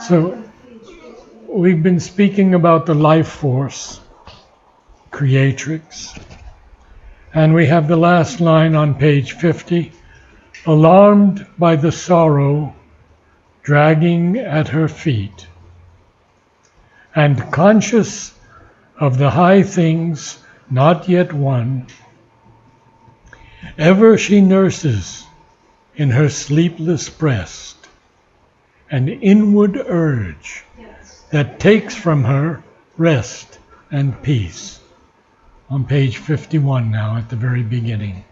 So we've been speaking about the life force, creatrix, and we have the last line on page 50. Alarmed by the sorrow dragging at her feet, and conscious of the high things not yet won, ever she nurses in her sleepless breast an inward urge that takes from her rest and peace. On page 51 now, at the very beginning.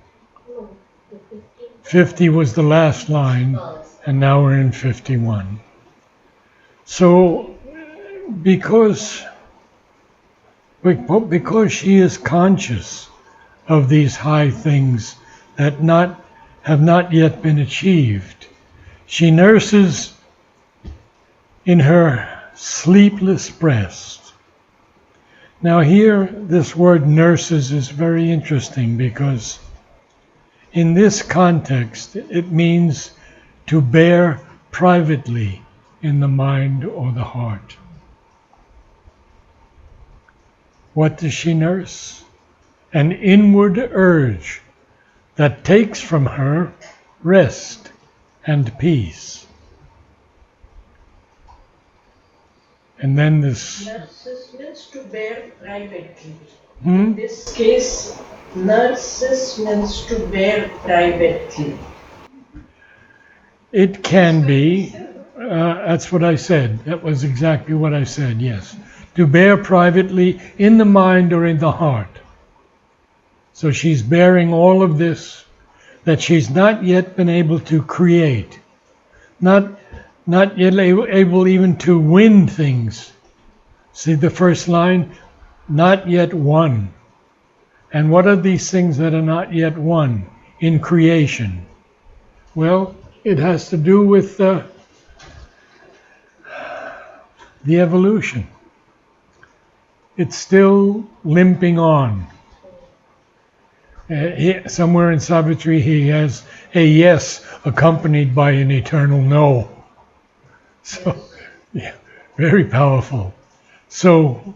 50 was the last line, and now we're in 51. So, because she is conscious of these high things that have not yet been achieved, she nurses in her sleepless breast. Now here, this word nurses is very interesting because in this context, it means to bear privately in the mind or the heart. What does she nurse? An inward urge that takes from her rest and peace. And then this... Nurses means to bear privately. In this case, nurses means to bear privately. It can be. That's what I said. That was exactly what I said, yes. To bear privately in the mind or in the heart. So she's bearing all of this that she's not yet been able to create. Not yet able even to win things. See the first line? Not yet won. And what are these things that are not yet won in creation? Well, it has to do with the evolution. It's still limping on. Somewhere in Savitri he has a yes accompanied by an eternal no. So, yeah, very powerful. So,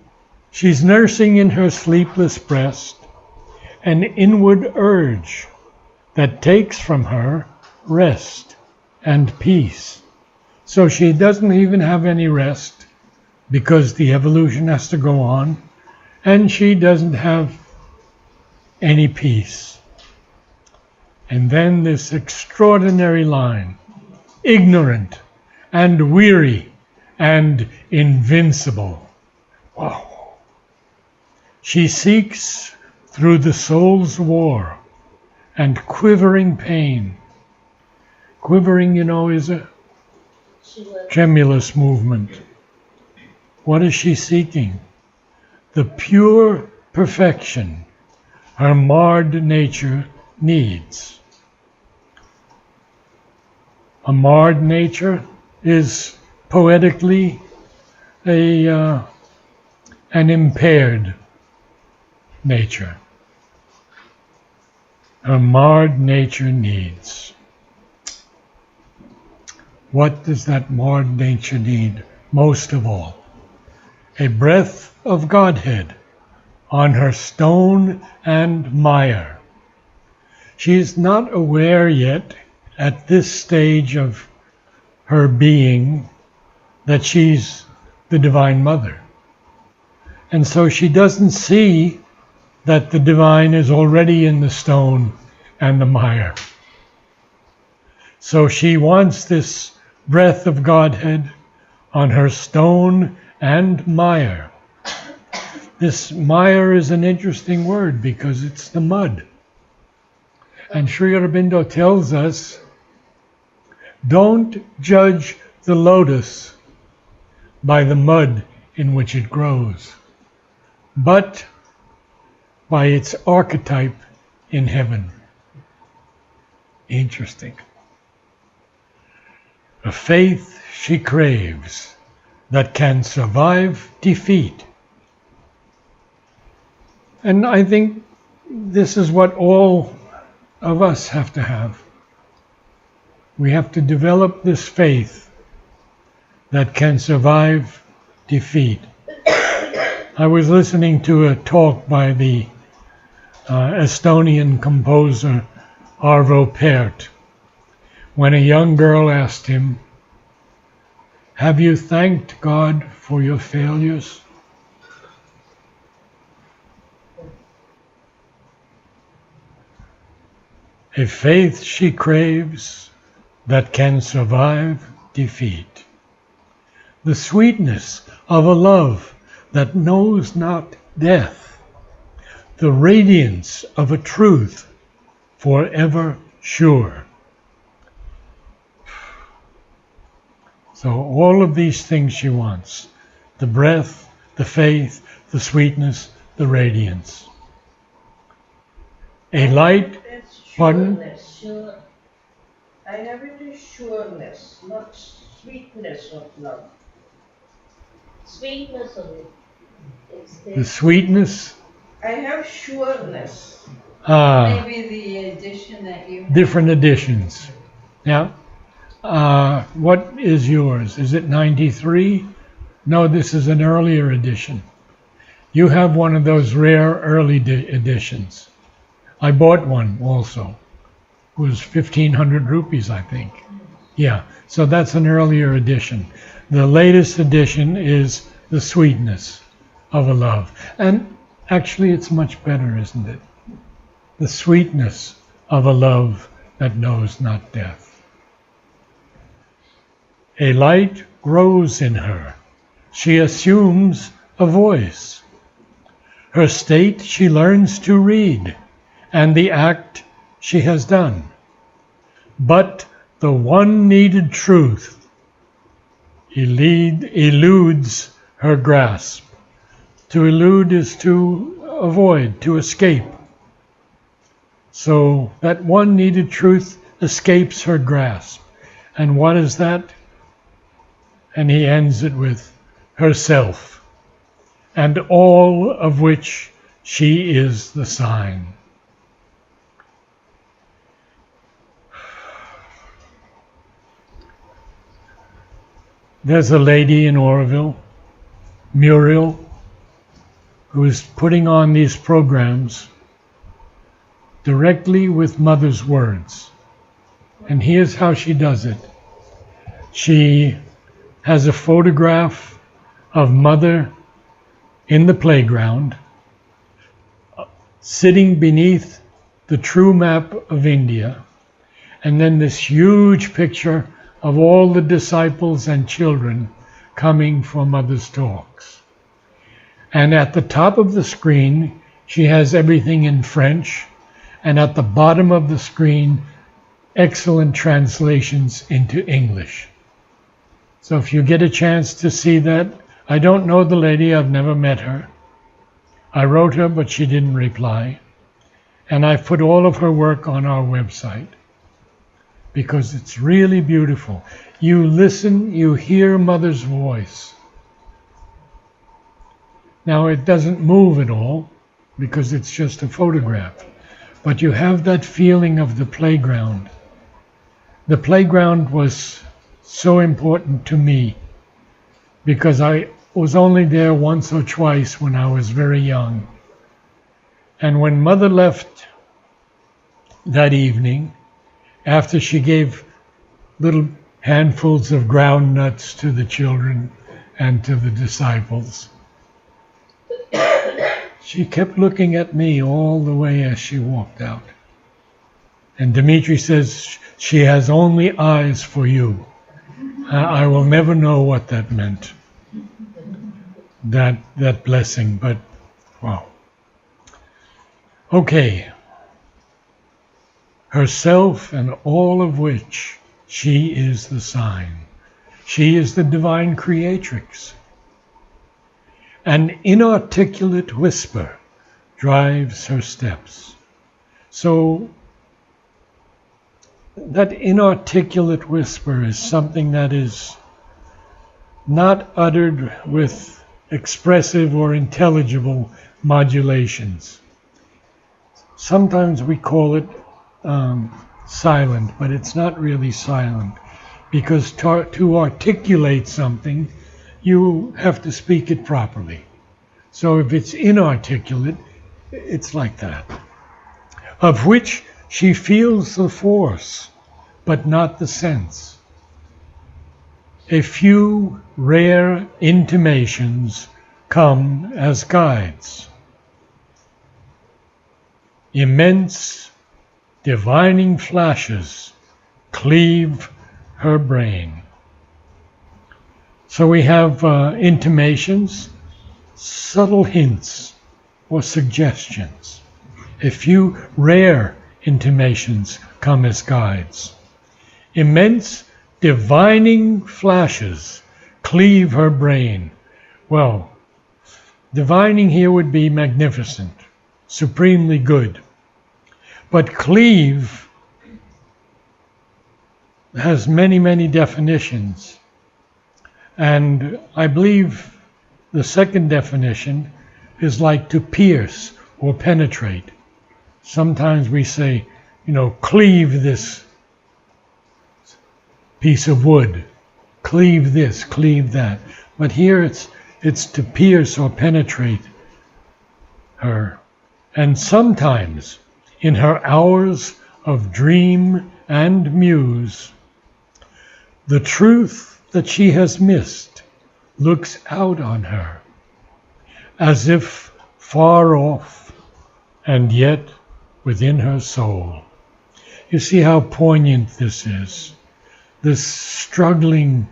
she's nursing in her sleepless breast an inward urge that takes from her rest and peace. So she doesn't even have any rest because the evolution has to go on, and she doesn't have any peace. And then this extraordinary line, ignorant and weary and invincible. Wow. She seeks through the soul's war and quivering pain. Quivering, is a tremulous movement. What is she seeking? The pure perfection her marred nature needs. A marred nature is poetically an impaired nature. Her marred nature needs. What does that marred nature need most of all? A breath of Godhead on her stone and mire. She is not aware yet at this stage of her being that she's the Divine Mother. And so she doesn't see that the divine is already in the stone and the mire. So she wants this breath of Godhead on her stone and mire. This mire is an interesting word because it's the mud. And Sri Aurobindo tells us, don't judge the lotus by the mud in which it grows, but by its archetype in heaven. Interesting. A faith she craves that can survive defeat. And I think this is what all of us have to have. We have to develop this faith that can survive defeat. I was listening to a talk by the Estonian composer Arvo Pärt when a young girl asked him, "Have you thanked God for your failures?" A faith she craves that can survive defeat. The sweetness of a love that knows not death. The radiance of a truth forever sure. So all of these things she wants. The breath, the faith, the sweetness, the radiance. A light, pardon? Sure. I have it as sureness, not sweetness of love. Sweetness of it. The sweetness? I have sureness. Maybe the edition that you have. Different editions. Yeah. What is yours? Is it 93? No, this is an earlier edition. You have one of those rare early editions. I bought one also. It was 1,500 rupees, I think. Yeah, so that's an earlier edition. The latest edition is The Sweetness of a Love. And actually it's much better, isn't it? The sweetness of a love that knows not death. A light grows in her. She assumes a voice. Her state she learns to read, and the act she has done. But the one needed truth eludes her grasp. To elude is to avoid, to escape. So that one needed truth escapes her grasp. And what is that? And he ends it with herself, and all of which she is the sign. There's a lady in Oroville, Muriel, who is putting on these programs directly with Mother's words. And here's how she does it. She has a photograph of Mother in the playground, sitting beneath the true map of India, and then this huge picture of all the disciples and children coming for Mother's talks. And at the top of the screen, she has everything in French, and at the bottom of the screen, excellent translations into English. So if you get a chance to see that, I don't know the lady, I've never met her. I wrote her, but she didn't reply. And I've put all of her work on our website because it's really beautiful. You listen, you hear Mother's voice. Now it doesn't move at all because it's just a photograph, but you have that feeling of the playground. The playground was so important to me because I was only there once or twice when I was very young. And when Mother left that evening, after she gave little handfuls of ground nuts to the children and to the disciples, she kept looking at me all the way as she walked out. And Dimitri says, she has only eyes for you. I will never know what that meant, that blessing, but wow. Okay. Herself and all of which she is the sign. She is the divine creatrix. An inarticulate whisper drives her steps. So that inarticulate whisper is something that is not uttered with expressive or intelligible modulations. Sometimes we call it silent, but it's not really silent because to articulate something, you have to speak it properly. So if it's inarticulate, it's like that. Of which she feels the force, but not the sense. A few rare intimations come as guides. Immense divining flashes cleave her brain. So we have intimations, subtle hints or suggestions. A few rare intimations come as guides. Immense divining flashes cleave her brain. Well, divining here would be magnificent, supremely good. But cleave has many, many definitions. And I believe the second definition is like to pierce or penetrate. Sometimes we say, cleave this piece of wood, cleave this, cleave that. But here it's to pierce or penetrate her. And sometimes in her hours of dream and muse, the truth that she has missed looks out on her, as if far off and yet within her soul. You see how poignant this is, this struggling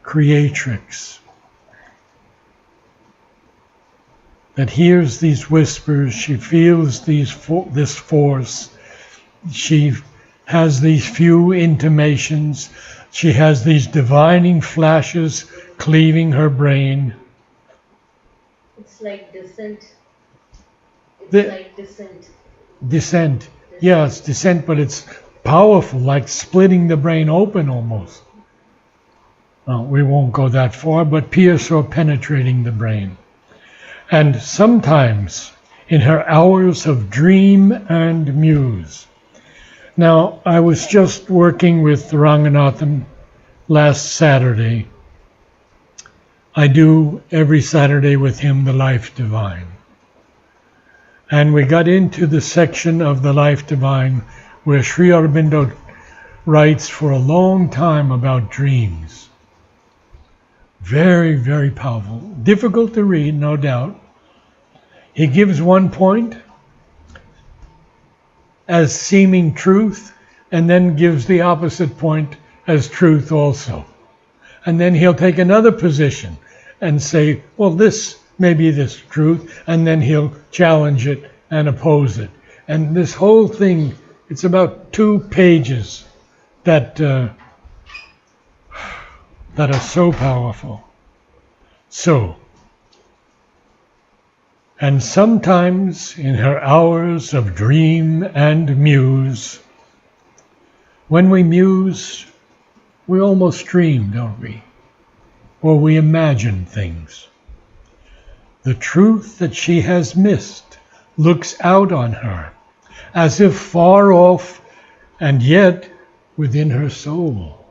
creatrix that hears these whispers, she feels this force, she has these few intimations, she has these divining flashes cleaving her brain. It's like descent. Descent. Yes, descent, but it's powerful, like splitting the brain open almost. We won't go that far, but pierce or penetrating the brain. And sometimes in her hours of dream and muse. Now, I was just working with Ranganathan last Saturday. I do every Saturday with him the Life Divine. And we got into the section of the Life Divine where Sri Aurobindo writes for a long time about dreams. Very, very powerful. Difficult to read, no doubt. He gives one point as seeming truth, and then gives the opposite point as truth also. And then he'll take another position and say, well, this may be this truth, and then he'll challenge it and oppose it. And this whole thing, it's about 2 pages that are so powerful. So, and sometimes in her hours of dream and muse, when we muse, we almost dream, don't we? Or we imagine things. The truth that she has missed looks out on her, as if far off and yet within her soul.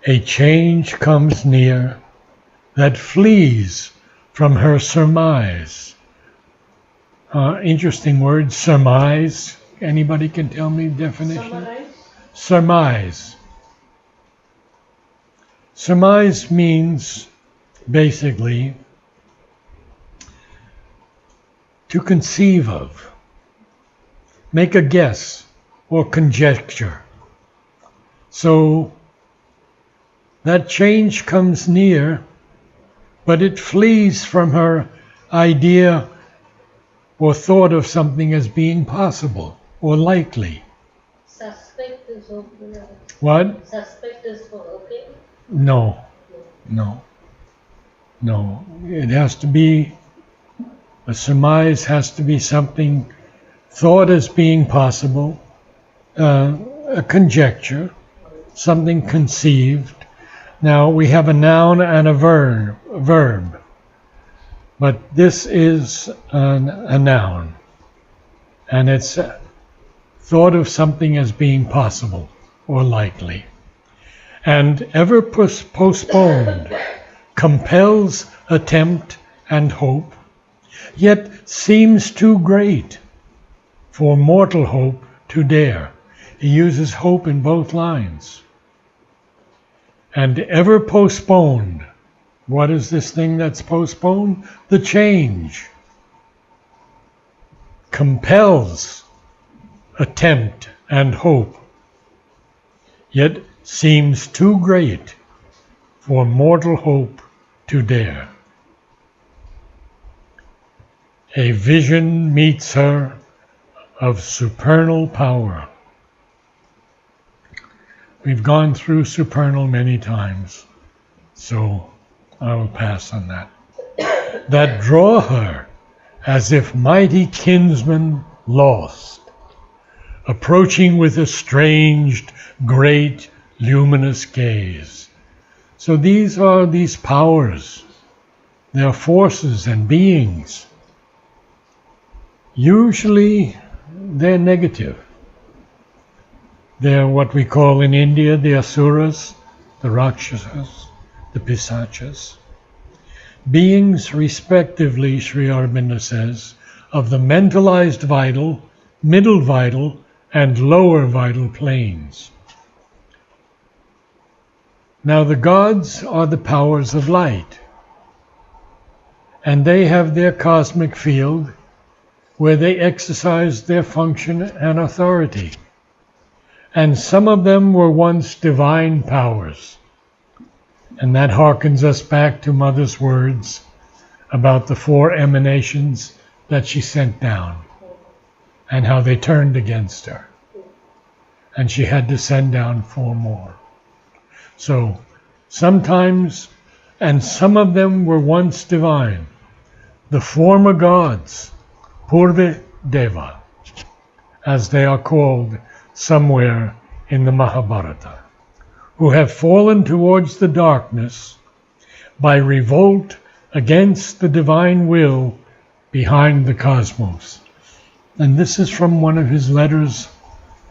A change comes near that flees from her surmise. Interesting word, surmise. Anybody can tell me the definition? Surmise. Surmise means basically to conceive of, make a guess or conjecture. So that change comes near, but it flees from her idea or thought of something as being possible or likely. Suspect is okay. What? Suspect is okay? No. It has to be, a surmise has to be something thought as being possible, a conjecture, something conceived. Now we have a noun and a verb, but this is a noun, and it's thought of something as being possible or likely, and ever postponed, compels attempt and hope, yet seems too great for mortal hope to dare. He uses hope in both lines. And ever postponed. What is this thing that's postponed? The change. Compels attempt and hope, yet seems too great for mortal hope to dare. A vision meets her of supernal power. We've gone through supernal many times, so I will pass on that. That draw her as if mighty kinsmen lost, approaching with estranged, great, luminous gaze. So these are these powers. They are forces and beings. Usually they're negative. They're what we call in India the asuras, the rakshasas, the pisachas. Beings respectively, Sri Aurobindo says, of the mentalized vital, middle vital, and lower vital planes. Now the gods are the powers of light, and they have their cosmic field where they exercise their function and authority. And some of them were once divine powers. And that harkens us back to Mother's words about the 4 emanations that she sent down and how they turned against her. And she had to send down 4 more. So sometimes, and some of them were once divine. The former gods, Purva Deva, as they are called somewhere in the Mahabharata, who have fallen towards the darkness by revolt against the divine will behind the cosmos. And this is from one of his letters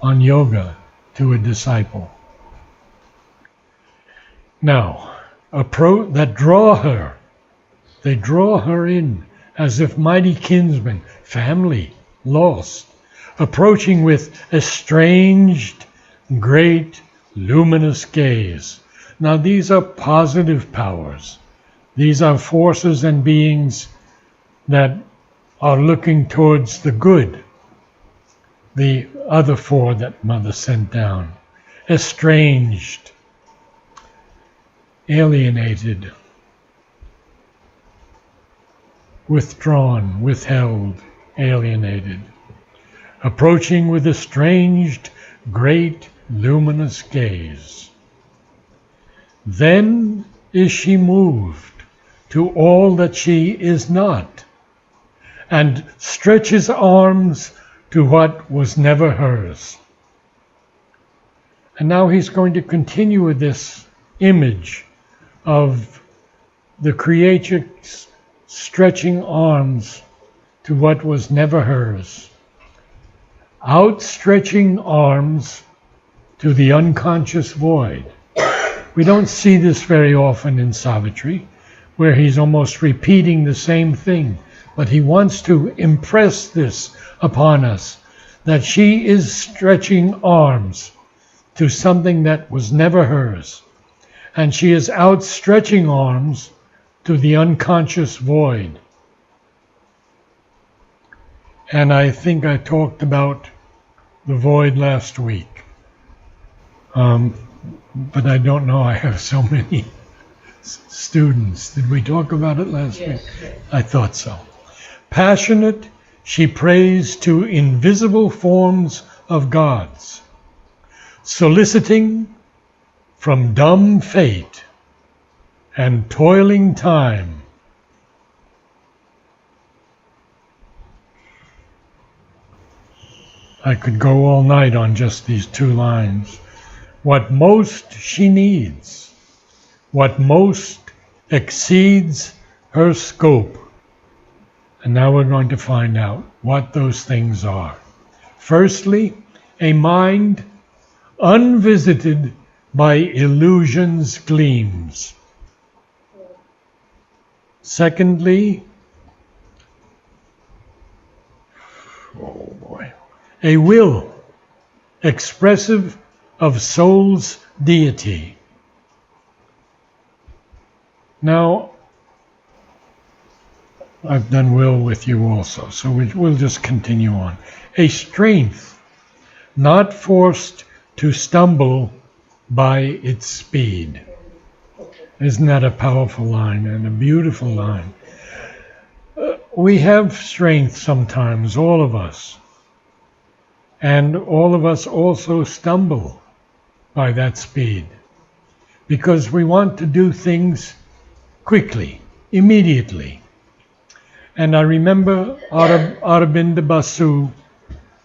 on yoga to a disciple. Now, that draw her, they draw her in as if mighty kinsmen, family, lost, approaching with estranged, great, luminous gaze. Now these are positive powers. These are forces and beings that are looking towards the good. The other 4 that Mother sent down. Estranged, alienated, withdrawn, withheld, alienated, approaching with estranged, great, luminous gaze. Then is she moved to all that she is not, and stretches arms to what was never hers. And now he's going to continue with this image of the creatrix stretching arms to what was never hers, outstretching arms to the unconscious void. We don't see this very often in Savitri, where he's almost repeating the same thing, but he wants to impress this upon us, that she is stretching arms to something that was never hers, and she is outstretching arms to the unconscious void. And I think I talked about the void last week. But I don't know, I have so many students. Did we talk about it last week? Yes. I thought so. Passionate, she prays to invisible forms of gods, soliciting from dumb fate and toiling time I could go all night on just these 2 lines. What most she needs, what most exceeds her scope. And now we're going to find out what those things are. Firstly, a mind unvisited by illusion's gleams. Secondly, oh boy, a will expressive of soul's deity. Now, I've done will with you also, so we'll just continue on. A strength not forced to stumble by its speed. Isn't that a powerful line and a beautiful line? We have strength sometimes, all of us. And all of us also stumble by that speed because we want to do things quickly, immediately. And I remember Aurobindo Basu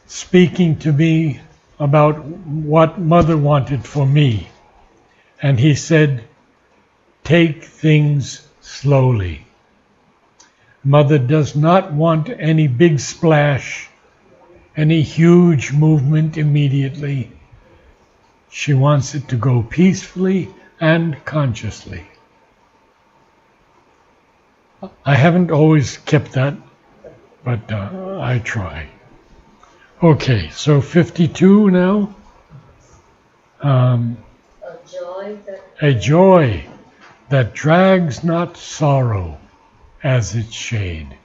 speaking to me about what Mother wanted for me. And he said, take things slowly. Mother does not want any big splash, any huge movement immediately. She wants it to go peacefully and consciously. I haven't always kept that, but I try. Okay, so 52 now. A joy that drags not sorrow as its shade.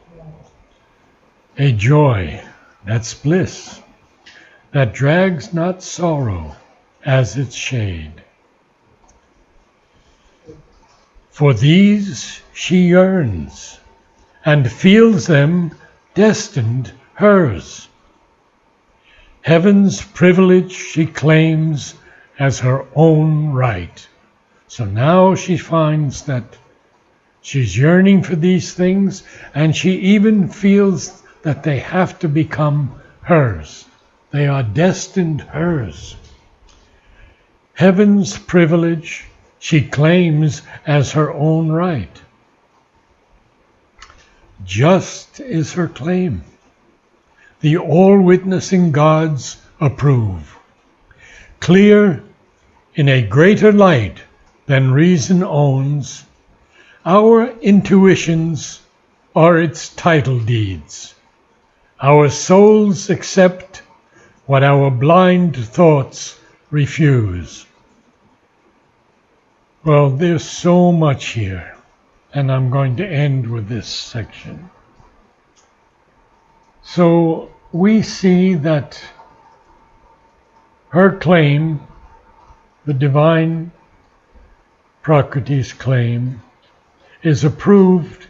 A joy, that's bliss, that drags not sorrow as its shade. For these she yearns, and feels them destined hers. Heaven's privilege she claims as her own right. So now she finds that she's yearning for these things, and she even feels that they have to become hers. They are destined hers. Heaven's privilege she claims as her own right. Just is her claim. The all-witnessing gods approve. Clear in a greater light than reason owns, our intuitions are its title deeds. Our souls accept what our blind thoughts refuse. Well, there's so much here, and I'm going to end with this section. So we see that her claim, the divine Prakriti's claim, is approved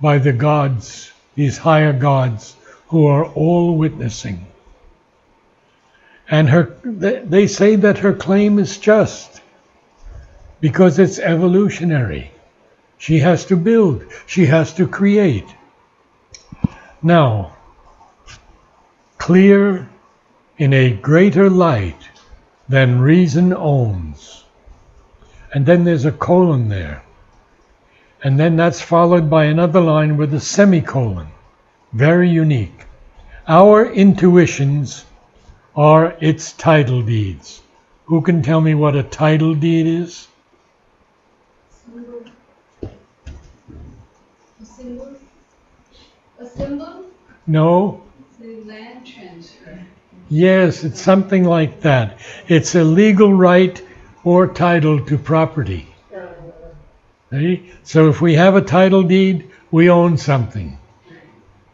by the gods, these higher gods, who are all witnessing. And they say that her claim is just because it's evolutionary. She has to build, she has to create. Now, clear in a greater light than reason owns. And then there's a colon there. And then that's followed by another line with a semicolon. Very unique. Our intuitions are its title deeds. Who can tell me what a title deed is? A symbol? No? The land transfer. Yes, it's something like that. It's a legal right or title to property. See? So if we have a title deed, we own something.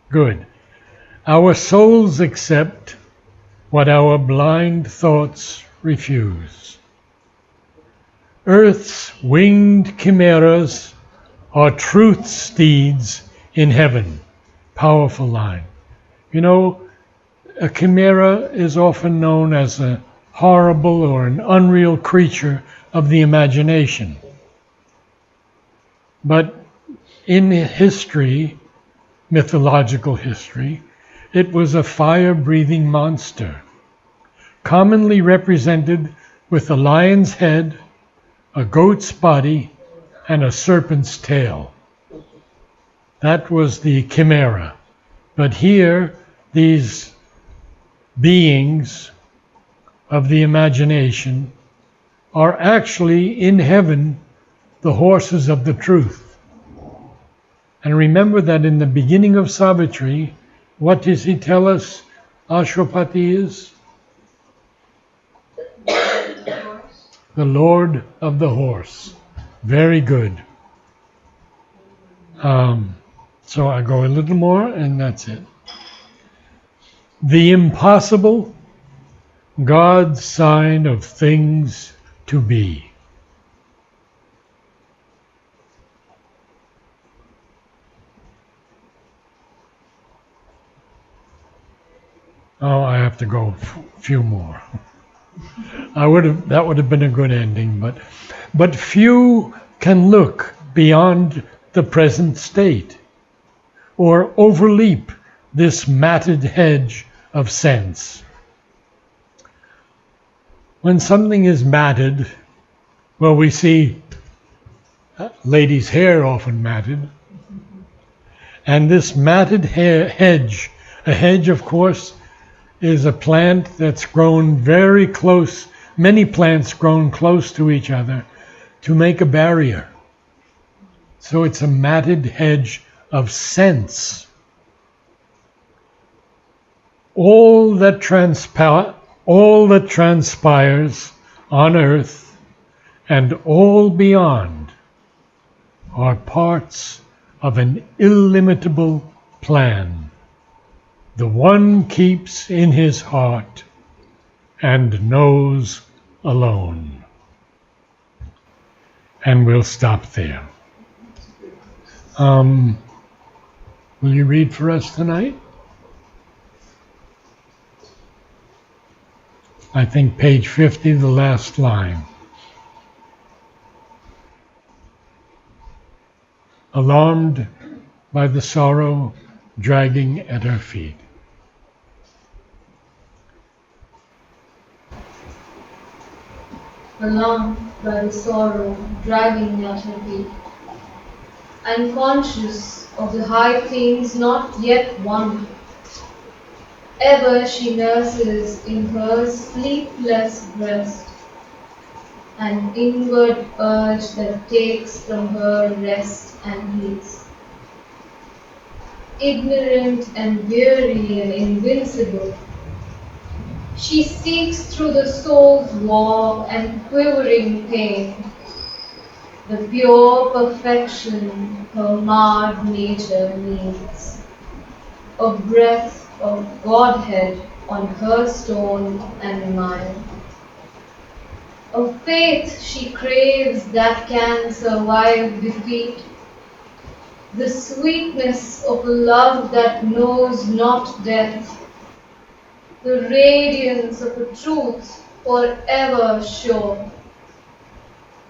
Good. Our souls accept what our blind thoughts refuse. Earth's winged chimeras are truth's steeds in heaven. Powerful line. You know, a chimera is often known as a horrible or an unreal creature of the imagination. But in history, mythological history, it was a fire-breathing monster, commonly represented with a lion's head, a goat's body, and a serpent's tail. That was the chimera. But here, these beings of the imagination are actually in heaven the horses of the truth. And remember that in the beginning of Savitri, what does he tell us Ashwapati is? The Lord of the Horse. Very good. So I go a little more and that's it. The impossible, God's sign of things to be. Oh, I have to go a few more. That would have been a good ending, but few can look beyond the present state or overleap this matted hedge of sense. When something is matted, well, we see ladies' hair often matted, and this matted hedge, a hedge, of course, is a plant that's grown very close, many plants grown close to each other to make a barrier. So it's a matted hedge of sense. All that transpires on earth and all beyond are parts of an illimitable plan. The one keeps in his heart and knows alone. And we'll stop there. Will you read for us tonight? I think page 50, the last line. Alarmed by the sorrow dragging at her feet. Alarmed by the sorrow dragging at her feet, unconscious of the high things not yet won, ever she nurses in her sleepless breast an inward urge that takes from her rest and peace. Ignorant and weary and invincible, she seeks through the soul's war and quivering pain the pure perfection her marred nature needs, a breath of Godhead on her stone and mind. A faith she craves that can survive defeat, the sweetness of a love that knows not death, the radiance of a truth forever sure.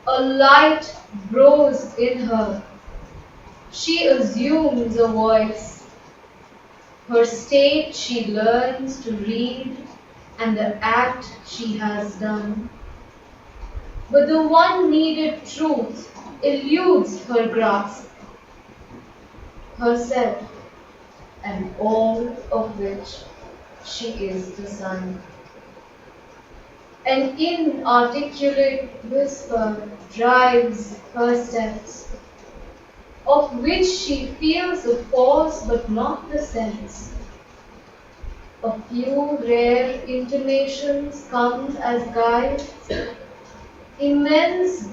A light grows in her, she assumes a voice, her state she learns to read and the act she has done. But the one needed truth eludes her grasp, herself, and all of which she is the sun. An inarticulate whisper drives her steps, of which she feels the force but not the sense. A few rare intimations come as guides, immense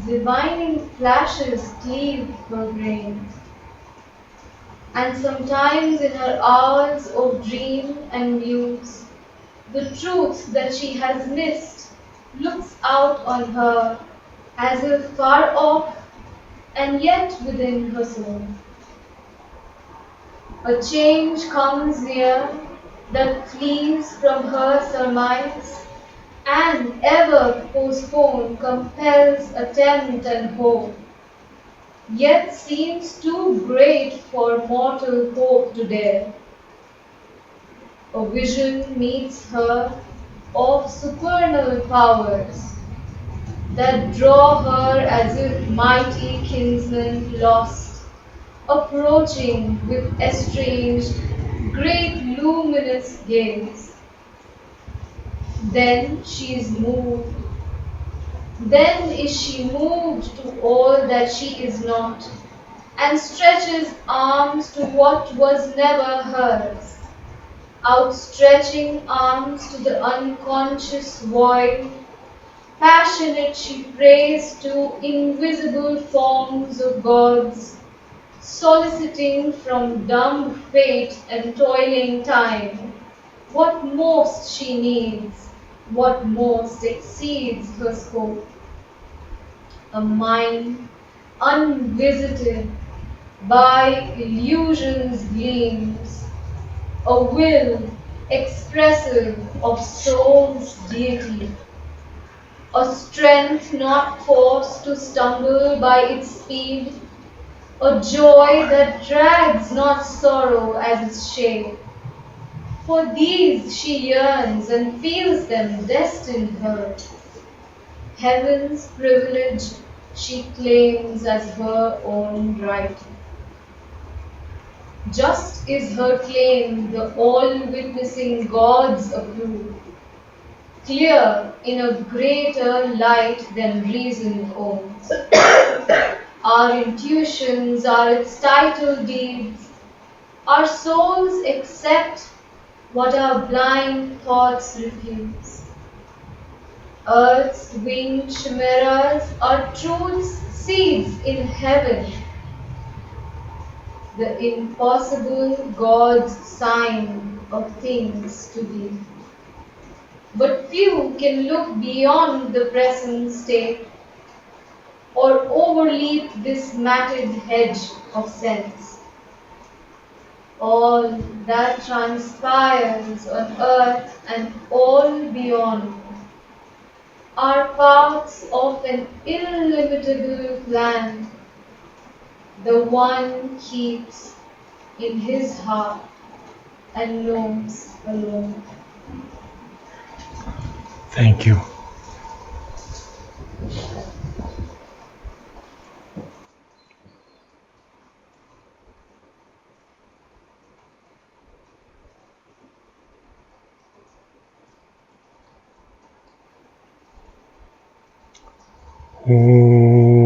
divining flashes cleave her brain. And sometimes in her hours of dream and muse, the truth that she has missed looks out on her as if far off and yet within her soul. A change comes near that flees from her surmise, and ever postponed compels attempt and hope, yet seems too great for mortal hope to dare. A vision meets her of supernal powers that draw her as if mighty kinsmen lost, approaching with estranged great luminous gaze. Then she is moved. Then is she moved to all that she is not, and stretches arms to what was never hers, outstretching arms to the unconscious void. Passionate she prays to invisible forms of gods, soliciting from dumb fate and toiling time what most she needs, what most exceeds her scope. A mind unvisited by illusion's gleams, a will expressive of soul's deity, a strength not forced to stumble by its speed, a joy that drags not sorrow as its shape. For these she yearns and feels them destined her. Heaven's privilege she claims as her own right. Just is her claim the all-witnessing gods approve, clear in a greater light than reason owns. Our intuitions are its title deeds, our souls accept what our blind thoughts refuse. Earth's winged chimeras are truth's seeds in heaven, the impossible God's sign of things to be. But few can look beyond the present state or overleap this matted hedge of sense. All that transpires on earth and all beyond are parts of an illimitable plan the one keeps in his heart and knows alone. Thank you. Om.